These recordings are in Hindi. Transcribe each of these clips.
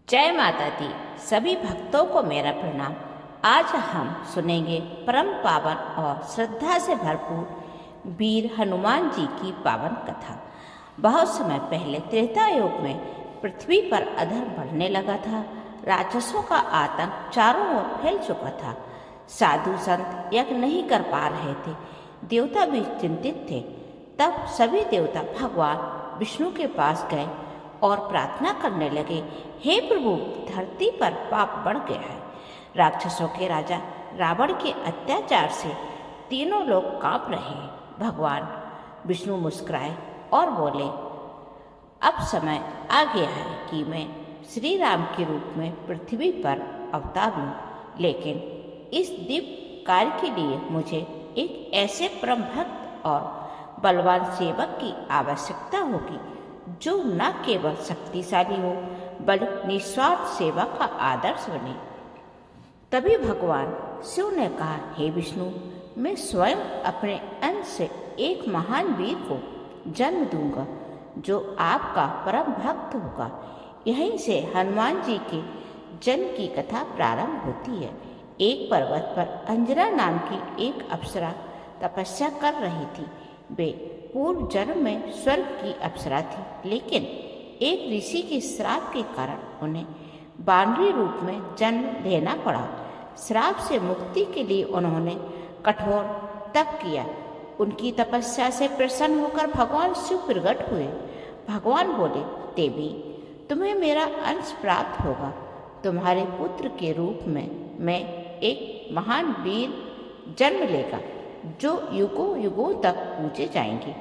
जय माता दी। सभी भक्तों को मेरा प्रणाम। आज हम सुनेंगे परम पावन और श्रद्धा से भरपूर वीर हनुमान जी की पावन कथा। बहुत समय पहले त्रेता युग में पृथ्वी पर अधर्म बढ़ने लगा था। राक्षसों का आतंक चारों ओर फैल चुका था। साधु संत यज्ञ नहीं कर पा रहे थे। देवता भी चिंतित थे। तब सभी देवता भगवान विष्णु के पास गए और प्रार्थना करने लगे, हे प्रभु, धरती पर पाप बढ़ गया है। राक्षसों के राजा रावण के अत्याचार से तीनों लोग कांप रहे हैं। भगवान विष्णु मुस्कुराए और बोले, अब समय आ गया है कि मैं श्री राम के रूप में पृथ्वी पर अवतार लूं, लेकिन इस दिव्य कार्य के लिए मुझे एक ऐसे परम भक्त और बलवान सेवक की आवश्यकता होगी जो न केवल शक्तिशाली हो बल्कि निस्वार्थ सेवा का आदर्श बने। तभी भगवान शिव ने कहा, हे विष्णु, मैं स्वयं अपने अंश से एक महान वीर को जन्म दूंगा जो आपका परम भक्त होगा। यहीं से हनुमान जी के जन्म की कथा प्रारंभ होती है। एक पर्वत पर अंजना नाम की एक अप्सरा तपस्या कर रही थी। वे पूर्व जन्म में स्वर्ग की अप्सरा थी, लेकिन एक ऋषि के श्राप के कारण उन्हें बानरी रूप में जन्म लेना पड़ा। श्राप से मुक्ति के लिए उन्होंने कठोर तप किया। उनकी तपस्या से प्रसन्न होकर भगवान शिव प्रकट हुए। भगवान बोले, देवी, तुम्हें मेरा अंश प्राप्त होगा। तुम्हारे पुत्र के रूप में मैं एक महान वीर जन्म लेगा जो युगों युगों तक पूजे जाएंगे।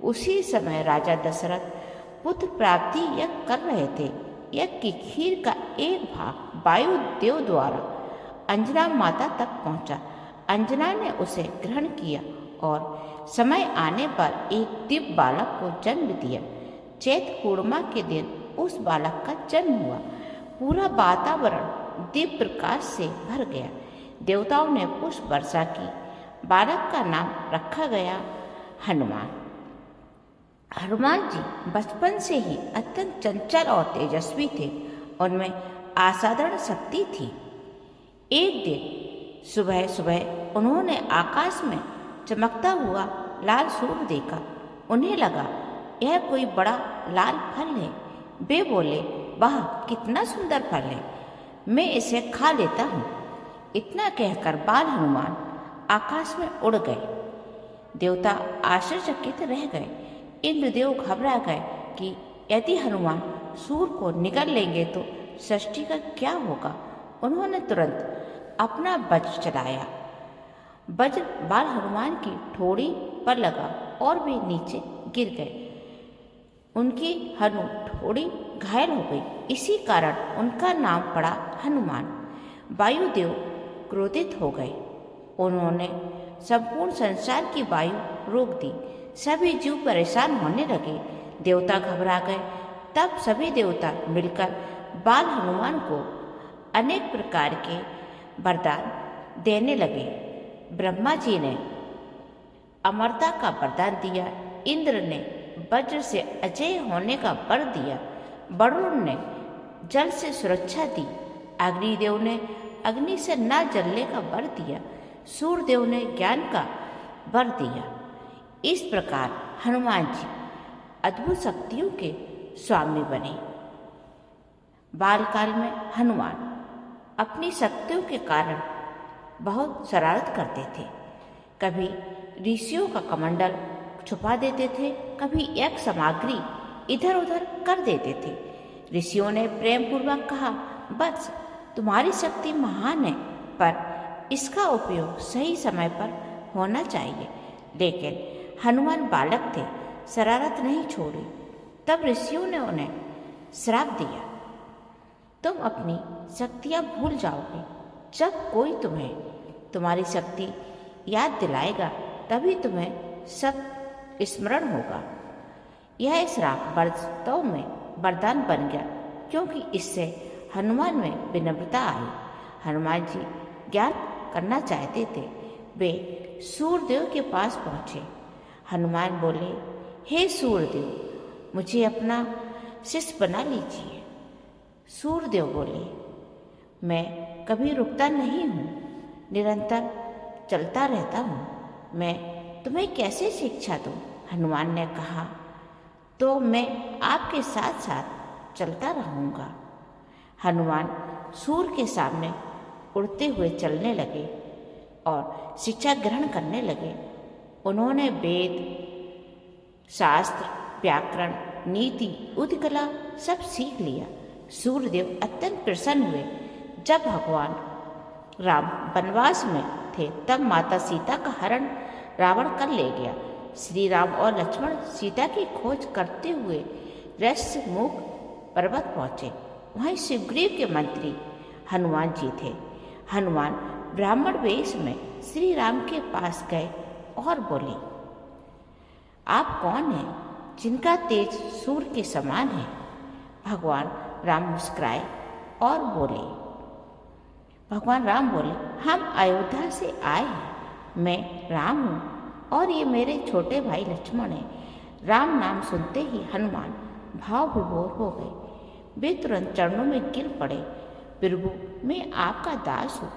उसी समय राजा दशरथ पुत्र प्राप्ति यज्ञ कर रहे थे। यज्ञ की खीर का एक भाग वायु देव द्वारा अंजना माता तक पहुंचा। अंजना ने उसे ग्रहण किया और समय आने पर एक दिव्य बालक को जन्म दिया। चैत्र पूर्णिमा के दिन उस बालक का जन्म हुआ। पूरा वातावरण दिव्य प्रकाश से भर गया। देवताओं ने पुष्प वर्षा की। बालक का नाम रखा गया हनुमान। हनुमान जी बचपन से ही अत्यंत चंचल और तेजस्वी थे। उनमें असाधारण शक्ति थी। एक दिन सुबह सुबह उन्होंने आकाश में चमकता हुआ लाल सूर्य देखा। उन्हें लगा यह कोई बड़ा लाल फल है। वे बोले, वाह, कितना सुंदर फल है, मैं इसे खा लेता हूँ। इतना कहकर बाल हनुमान आकाश में उड़ गए। देवता आश्चर्यचकित रह गए। इंद्रदेव घबरा गए कि यदि हनुमान सूर्य को निगल लेंगे तो सृष्टि का क्या होगा। उन्होंने तुरंत अपना वज्र चलाया। वज्र बाल हनुमान की ठोड़ी पर लगा और वे नीचे गिर गए। उनकी हनु ठोड़ी घायल हो गई। इसी कारण उनका नाम पड़ा हनुमान। वायुदेव क्रोधित हो गए। उन्होंने संपूर्ण संसार की वायु रोक दी। सभी जीव परेशान होने लगे। देवता घबरा गए। तब सभी देवता मिलकर बाल हनुमान को अनेक प्रकार के वरदान देने लगे। ब्रह्मा जी ने अमरता का वरदान दिया। इंद्र ने वज्र से अजय होने का वर दिया। वरुण ने जल से सुरक्षा दी। अग्निदेव ने अग्नि से न जलने का वर दिया। सूर्यदेव ने ज्ञान का वर दिया। इस प्रकार हनुमान जी अद्भुत शक्तियों के स्वामी बने। बालकाल में हनुमान अपनी शक्तियों के कारण बहुत शरारत करते थे। कभी ऋषियों का कमंडल छुपा देते थे, कभी एक सामग्री इधर उधर कर देते थे। ऋषियों ने प्रेम पूर्वक कहा, बस तुम्हारी शक्ति महान है, पर इसका उपयोग सही समय पर होना चाहिए। लेकिन हनुमान बालक थे, शरारत नहीं छोड़ी। तब ऋषियों ने उन्हें श्राप दिया, तुम अपनी शक्तियां भूल जाओगे। जब कोई तुम्हें तुम्हारी शक्ति याद दिलाएगा तभी तुम्हें सब स्मरण होगा। यह श्राप वास्तव में वरदान बन गया, क्योंकि इससे हनुमान में विनम्रता आई। हनुमान जी ज्ञान करना चाहते थे। वे सूर्यदेव के पास पहुँचे। हनुमान बोले, हे सूर्यदेव, मुझे अपना शिष्य बना लीजिए। सूर्यदेव बोले, मैं कभी रुकता नहीं हूँ, निरंतर चलता रहता हूँ। मैं तुम्हें कैसे शिक्षा दूँ? हनुमान ने कहा, तो मैं आपके साथ साथ चलता रहूँगा। हनुमान सूर्य के सामने उड़ते हुए चलने लगे और शिक्षा ग्रहण करने लगे। उन्होंने वेद, शास्त्र, व्याकरण, नीति, युद्धकला सब सीख लिया। सूर्यदेव अत्यंत प्रसन्न हुए। जब भगवान राम वनवास में थे तब माता सीता का हरण रावण कर ले गया। श्री राम और लक्ष्मण सीता की खोज करते हुए ऋष्यमुख पर्वत पहुँचे। वहीं सुग्रीव के मंत्री हनुमान जी थे। हनुमान ब्राह्मण वेश में श्री राम के पास गए और बोले, आप कौन हैं जिनका तेज सूर्य के समान है? भगवान राम मुस्कुराए और बोले, हम अयोध्या से आए हैं। मैं राम हूँ और ये मेरे छोटे भाई लक्ष्मण हैं। राम नाम सुनते ही हनुमान भाव विभोर हो गए। वे तुरंत चरणों में गिर पड़े। प्रभु, मैं आपका दास हूँ।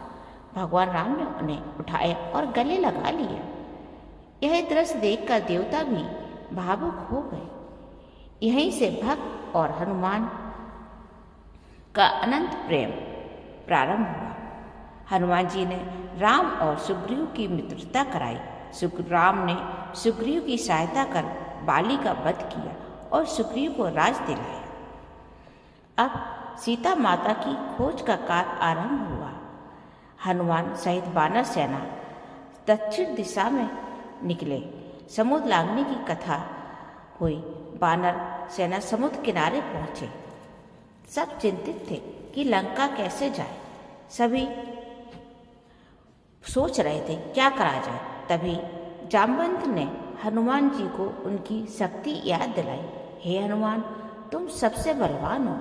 भगवान राम ने उन्हें उठाया और गले लगा लिया। यह दृश्य देखकर देवता भी भावुक हो गए। यहीं से भक्त और हनुमान का अनंत प्रेम प्रारंभ हुआ। हनुमान जी ने राम और सुग्रीव की मित्रता कराई। राम ने सुग्रीव की सहायता कर बाली का वध किया और सुग्रीव को राज दिलाया। अब सीता माता की खोज का कार्य आरंभ हुआ। हनुमान सहित वानर सेना दक्षिण दिशा में निकले। समुद्र लांघने की कथा हुई। वानर सेना समुद्र किनारे पहुंचे। सब चिंतित थे कि लंका कैसे जाए। सभी सोच रहे थे क्या करा जाए। तभी जामवंत ने हनुमान जी को उनकी शक्ति याद दिलाई। हे हनुमान, तुम सबसे बलवान हो,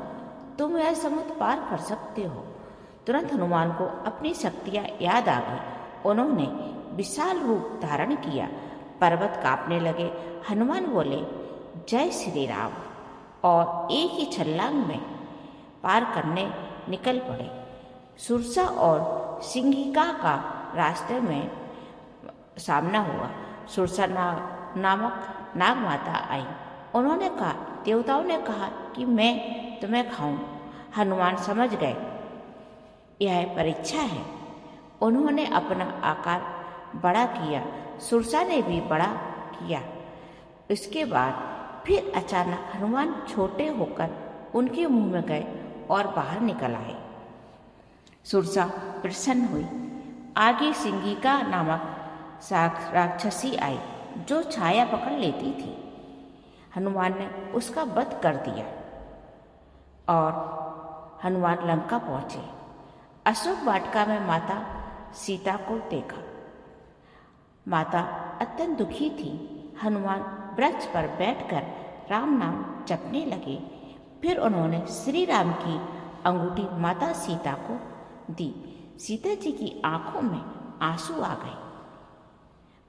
तुम यह समुद्र पार कर सकते हो। तुरंत हनुमान को अपनी शक्तियाँ याद आ गई। उन्होंने विशाल रूप धारण किया। पर्वत कांपने लगे। हनुमान बोले, जय श्री राम, और एक ही छलांग में पार करने निकल पड़े। सुरसा और सिंहिका का रास्ते में सामना हुआ। सुरसा नामक नाग माता आई। उन्होंने कहा, देवताओं ने कहा कि मैं तुम्हें खाऊं। हनुमान समझ गए यह परीक्षा है। उन्होंने अपना आकार बड़ा किया। सुरसा ने भी बड़ा किया। इसके बाद फिर अचानक हनुमान छोटे होकर उनके मुंह में गए और बाहर निकल आए। सुरसा प्रसन्न हुई। आगे सिंगिका नामक राक्षसी आई जो छाया पकड़ लेती थी। हनुमान ने उसका वध कर दिया और हनुमान लंका पहुंचे। अशोक वाटिका में माता सीता को देखा। माता अत्यंत दुखी थी। हनुमान वृक्ष पर बैठकर राम नाम जपने लगे। फिर उन्होंने श्री राम की अंगूठी माता सीता को दी। सीता जी की आंखों में आंसू आ गए।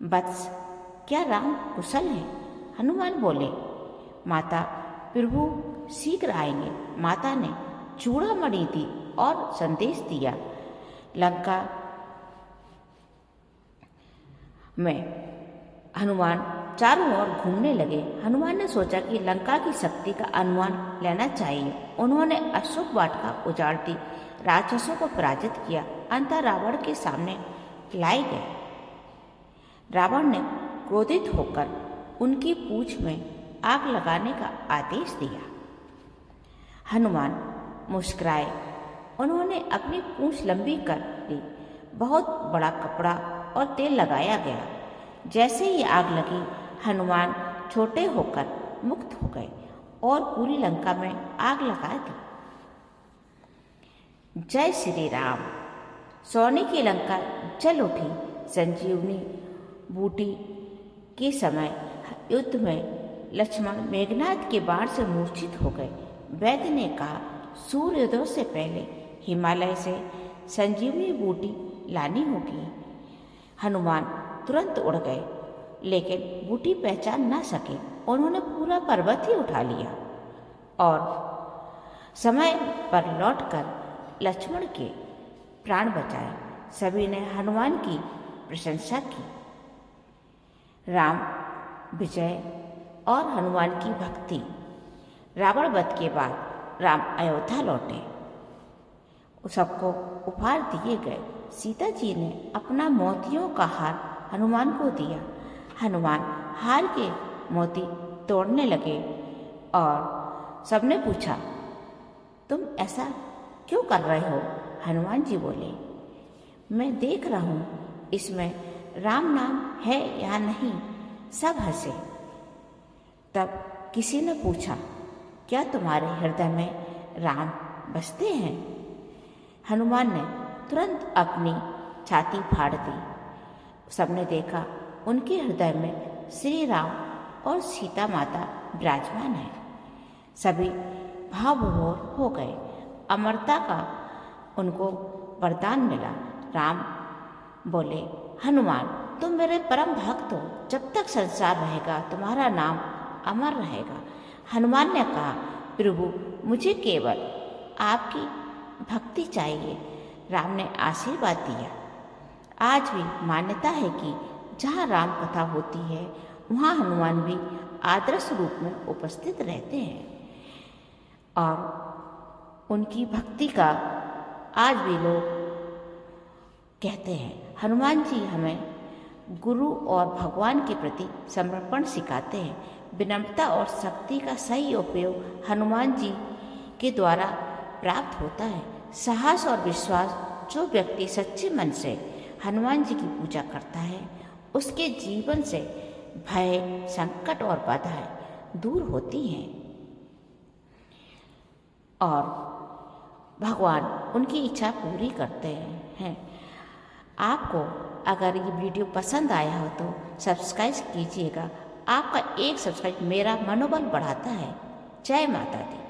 वत्स, क्या राम कुशल है? हनुमान बोले, माता, प्रभु शीघ्र आएंगे। माता ने चूड़ामणि दी और संदेश दिया। लंका में हनुमान चारों ओर घूमने लगे। हनुमान ने सोचा कि लंका की शक्ति का अनुमान लेना चाहिए। उन्होंने अशोक वाटिका उजाड़ दी, राक्षसों को पराजित किया। अंततः रावण के सामने लाए गए। रावण ने क्रोधित होकर उनकी पूंछ में आग लगाने का आदेश दिया। हनुमान मुस्कुराए। उन्होंने अपनी पूंछ लंबी कर दी। बहुत बड़ा कपड़ा और तेल लगाया गया। जैसे ही आग लगी, हनुमान छोटे होकर मुक्त हो गए और पूरी लंका में आग लगा दी। जय श्री राम। सोने की लंका जल उठी। संजीवनी बूटी के समय युद्ध में लक्ष्मण मेघनाद के बाण से मूर्छित हो गए। वैद्य ने कहा, सूर्योदय से पहले हिमालय से संजीवनी बूटी लानी होगी। हनुमान तुरंत उड़ गए, लेकिन बूटी पहचान न सके। उन्होंने पूरा पर्वत ही उठा लिया और समय पर लौटकर लक्ष्मण के प्राण बचाए। सभी ने हनुमान की प्रशंसा की। राम विजय और हनुमान की भक्ति। रावण वध के बाद राम अयोध्या लौटे। सबको उपहार दिए गए। सीता जी ने अपना मोतियों का हार हनुमान को दिया। हनुमान हार के मोती तोड़ने लगे और सबने पूछा, तुम ऐसा क्यों कर रहे हो? हनुमान जी बोले, मैं देख रहा हूँ इसमें राम नाम है या नहीं। सब हंसे। तब किसी ने पूछा, क्या तुम्हारे हृदय में राम बसते हैं? हनुमान ने तुरंत अपनी छाती फाड़ दी। सबने देखा उनके हृदय में श्री राम और सीता माता विराजमान है। सभी भावविभोर हो गए। अमरता का उनको वरदान मिला। राम बोले, हनुमान तुम मेरे परम भक्त हो। जब तक संसार रहेगा तुम्हारा नाम अमर रहेगा। हनुमान ने कहा, प्रभु मुझे केवल आपकी भक्ति चाहिए। राम ने आशीर्वाद दिया। आज भी मान्यता है कि जहाँ राम कथा होती है वहाँ हनुमान भी आदर्श रूप में उपस्थित रहते हैं और उनकी भक्ति का आज भी लोग कहते हैं। हनुमान जी हमें गुरु और भगवान के प्रति समर्पण सिखाते हैं। विनम्रता और शक्ति का सही उपयोग हनुमान जी के द्वारा प्राप्त होता है। साहस और विश्वास, जो व्यक्ति सच्चे मन से हनुमान जी की पूजा करता है उसके जीवन से भय, संकट और बाधाएं दूर होती हैं और भगवान उनकी इच्छा पूरी करते हैं। आपको अगर ये वीडियो पसंद आया हो तो सब्सक्राइब कीजिएगा। आपका एक सब्सक्राइब मेरा मनोबल बढ़ाता है। जय माता दी।